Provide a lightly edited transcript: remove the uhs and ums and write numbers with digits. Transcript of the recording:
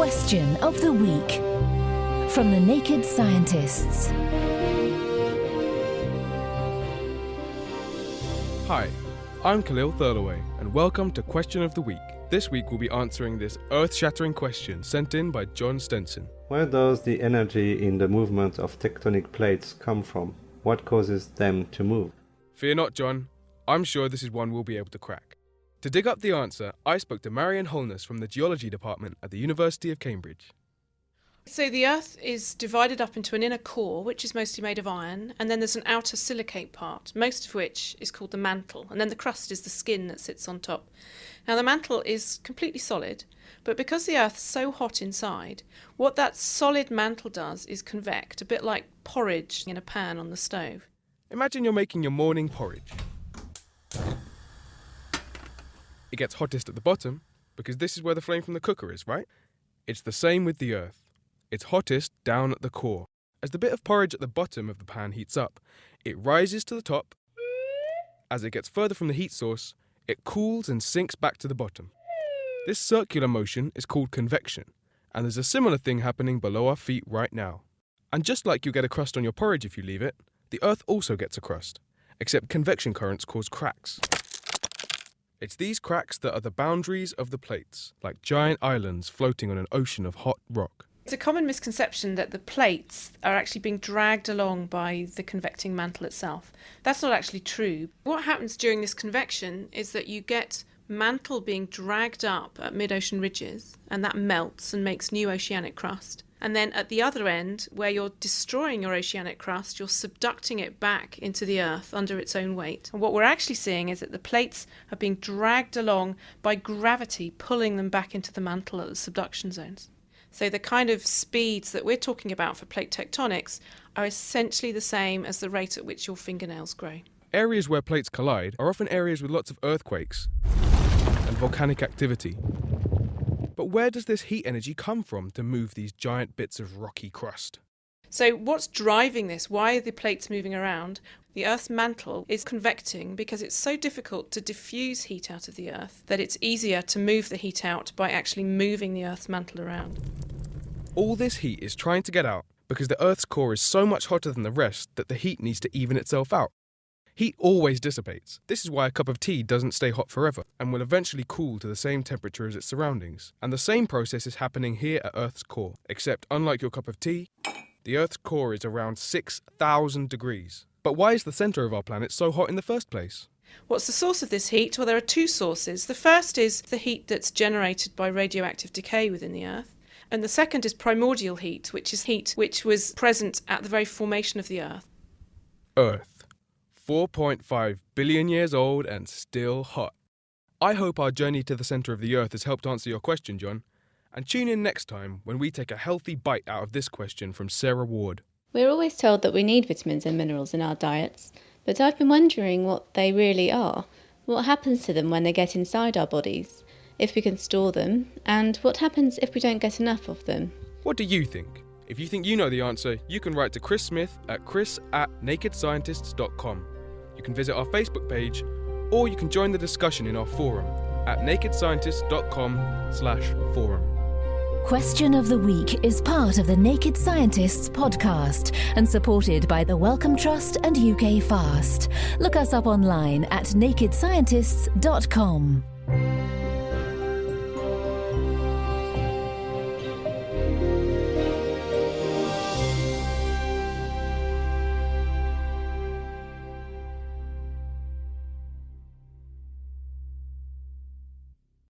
Question of the Week from the Naked Scientists. Hi, I'm Khalil Thurlaway, and welcome to Question of the Week. This week we'll be answering this earth-shattering question sent in by John Stenson. Where does the energy in the movement of tectonic plates come from? What causes them to move? Fear not, John. I'm sure this is one we'll be able to crack. To dig up the answer, I spoke to Marion Holness from the Geology Department at the University of Cambridge. So the Earth is divided up into an inner core, which is mostly made of iron, and then there's an outer silicate part, most of which is called the mantle, and then the crust is the skin that sits on top. Now the mantle is completely solid, but because the Earth's so hot inside, what that solid mantle does is convect, a bit like porridge in a pan on the stove. Imagine you're making your morning porridge. It gets hottest at the bottom, because this is where the flame from the cooker is, right? It's the same with the Earth. It's hottest down at the core. As the bit of porridge at the bottom of the pan heats up, it rises to the top. As it gets further from the heat source, it cools and sinks back to the bottom. This circular motion is called convection, and there's a similar thing happening below our feet right now. And just like you get a crust on your porridge if you leave it, the Earth also gets a crust, except convection currents cause cracks. It's these cracks that are the boundaries of the plates, like giant islands floating on an ocean of hot rock. It's a common misconception that the plates are actually being dragged along by the convecting mantle itself. That's not actually true. What happens during this convection is that you get mantle being dragged up at mid-ocean ridges, and that melts and makes new oceanic crust. And then at the other end, where you're destroying your oceanic crust, you're subducting it back into the Earth under its own weight. And what we're actually seeing is that the plates are being dragged along by gravity, pulling them back into the mantle at the subduction zones. So the kind of speeds that we're talking about for plate tectonics are essentially the same as the rate at which your fingernails grow. Areas where plates collide are often areas with lots of earthquakes and volcanic activity. But where does this heat energy come from to move these giant bits of rocky crust? So what's driving this? Why are the plates moving around? The Earth's mantle is convecting because it's so difficult to diffuse heat out of the Earth that it's easier to move the heat out by actually moving the Earth's mantle around. All this heat is trying to get out because the Earth's core is so much hotter than the rest that the heat needs to even itself out. Heat always dissipates. This is why a cup of tea doesn't stay hot forever and will eventually cool to the same temperature as its surroundings. And the same process is happening here at Earth's core, except unlike your cup of tea, the Earth's core is around 6,000 degrees. But why is the centre of our planet so hot in the first place? What's the source of this heat? Well, there are two sources. The first is the heat that's generated by radioactive decay within the Earth. And the second is primordial heat, which is heat which was present at the very formation of the Earth. Earth, 4.5 billion years old and still hot. I hope our journey to the centre of the Earth has helped answer your question, John. And tune in next time when we take a healthy bite out of this question from Sarah Ward. We're always told that we need vitamins and minerals in our diets, but I've been wondering what they really are. What happens to them when they get inside our bodies, if we can store them, and what happens if we don't get enough of them? What do you think? If you think you know the answer, you can write to Chris Smith at chris@nakedscientists.com. You can visit our Facebook page, or you can join the discussion in our forum at nakedscientists.com/forum. Question of the Week is part of the Naked Scientists podcast and supported by the Wellcome Trust and UK Fast. Look us up online at nakedscientists.com.